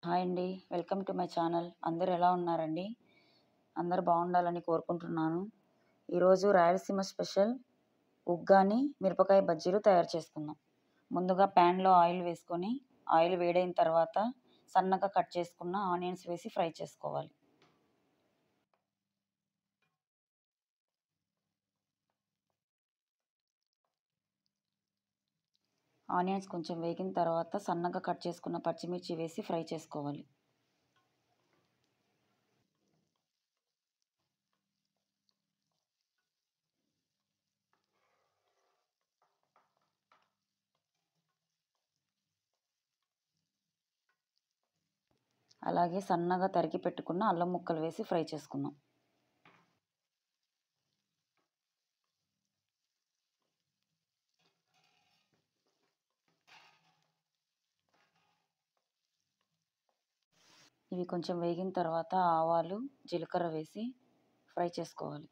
Hi అండి. Welcome to my channel. అందరూ ఎలా ఉన్నారండి? అందరూ బాగుండాలని కోరుకుంటున్నాను. ఈరోజు రాయలసీమ స్పెషల్ ఉగ్గాని, మిరపకాయ బజ్జీలు తయారు చేసుకుందాం. ముందుగా ప్యాన్‌లో ఆయిల్ వేసుకొని, ఆయిల్ వేడైన తర్వాత సన్నగా కట్ చేసుకున్న ఆనియన్స్ వేసి ఫ్రై చేసుకోవాలి. ఆనియన్స్ కొంచెం వేగిన తర్వాత సన్నగా కట్ చేసుకున్న పచ్చిమిర్చి వేసి ఫ్రై చేసుకోవాలి. అలాగే సన్నగా తరిగి పెట్టుకున్న అల్లం ముక్కలు వేసి ఫ్రై చేసుకుందాం. ఇవి కొంచెం వేగిన తర్వాత ఆవాలు, జీలకర్ర వేసి ఫ్రై చేసుకోవాలి.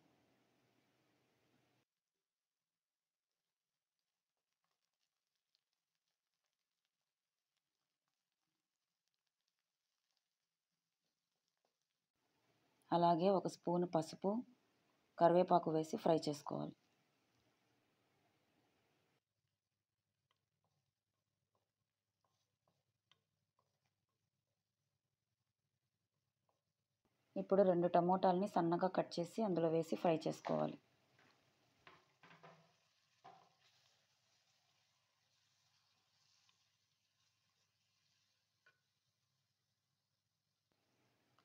అలాగే ఒక స్పూను పసుపు, కరివేపాకు వేసి ఫ్రై చేసుకోవాలి. ఇప్పుడు 2 టమోటాలని సన్నగా కట్ చేసి అందులో వేసి ఫ్రై చేసుకోవాలి.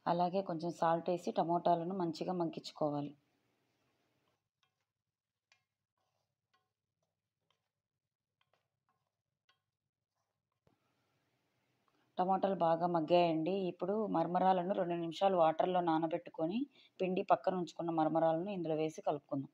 అలాగే కొంచెం సాల్ట్ వేసి టమోటాలను మంచిగా మగ్గించుకోవాలి. టమాటాలు బాగా మగ్గాయండి. ఇప్పుడు మరమరాలను 2 నిమిషాలు వాటర్‌లో నానబెట్టుకొని పిండి పక్కన ఉంచుకున్న మరమరాలను ఇందులో వేసి కలుపుకుందాం.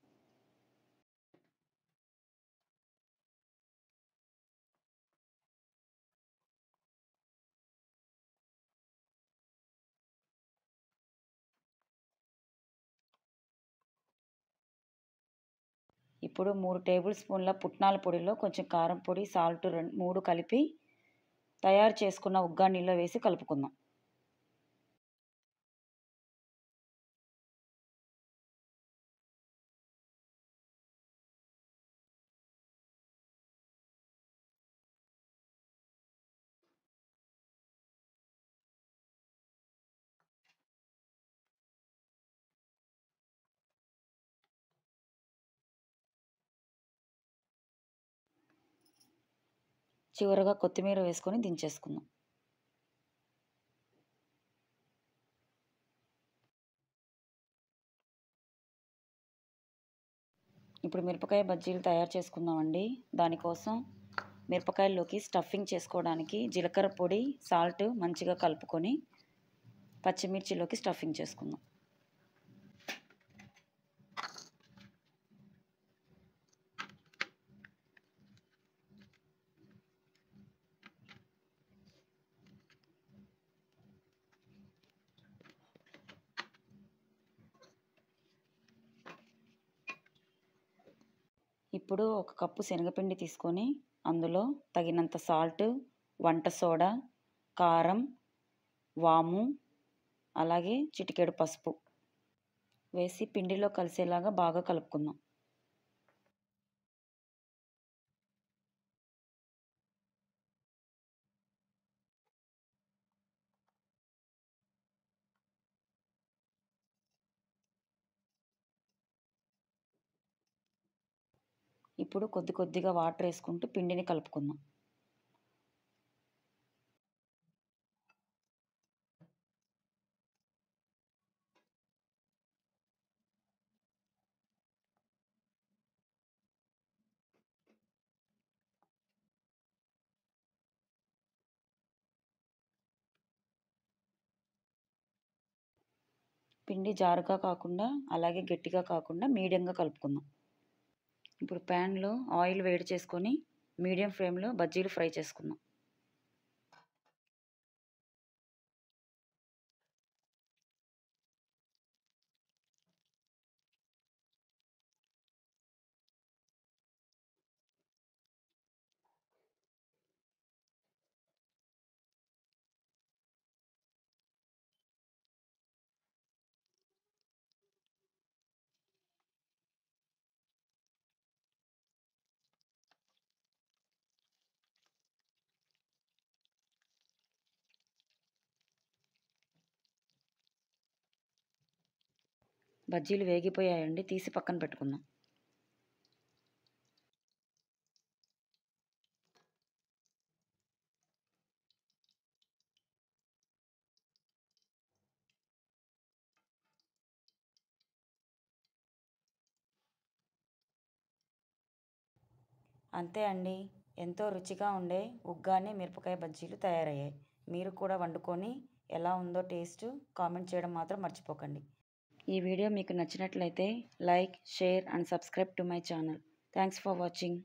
ఇప్పుడు 3 టేబుల్ స్పూన్ల పుట్నాల పొడిలో కొంచెం కారం పొడి, సాల్ట్ 3 కలిపి తయారు చేసుకున్న ఉగ్గానీలో వేసి కలుపుకుందాం. చివరగా కొత్తిమీర వేసుకొని దించేసుకుందాం. ఇప్పుడు మిరపకాయ బజ్జీలు తయారు చేసుకుందామండి. దానికోసం మిరపకాయల్లోకి స్టఫింగ్ చేసుకోవడానికి జీలకర్ర పొడి, సాల్ట్ మంచిగా కలుపుకొని పచ్చిమిర్చిలోకి స్టఫింగ్ చేసుకుందాం. ఇప్పుడు ఒక కప్పు శనగపిండి తీసుకొని అందులో తగినంత సాల్ట్, వంట సోడా, కారం, వాము, అలాగే చిటికెడు పసుపు వేసి పిండిలో కలిసేలాగా బాగా కలుపుకుందాం. ఇప్పుడు కొద్ది కొద్దిగా వాటర్ వేసుకుంటూ పిండిని కలుపుకుందాం. పిండి జారుగా కాకుండా అలాగే గట్టిగా కాకుండా మీడియంగా కలుపుకుందాం. ఇప్పుడు ప్యాన్‌లో ఆయిల్ వేడి చేసుకొని మీడియం ఫ్లేమ్‌లో బజ్జీలు ఫ్రై చేసుకుందాం. బజ్జీలు వేగిపోయాయండి, తీసి పక్కన పెట్టుకుందాం. అంతే అండి, ఎంతో రుచిగా ఉండే ఉగ్గాని మిరపకాయ బజ్జీలు తయారయ్యాయి. మీరు కూడా వండుకొని ఎలా ఉందో టేస్ట్ కామెంట్ చేయడం మాత్రం మర్చిపోకండి. ఈ వీడియో మీకు నచ్చినట్లయితే like, share and subscribe to my channel. Thanks for watching.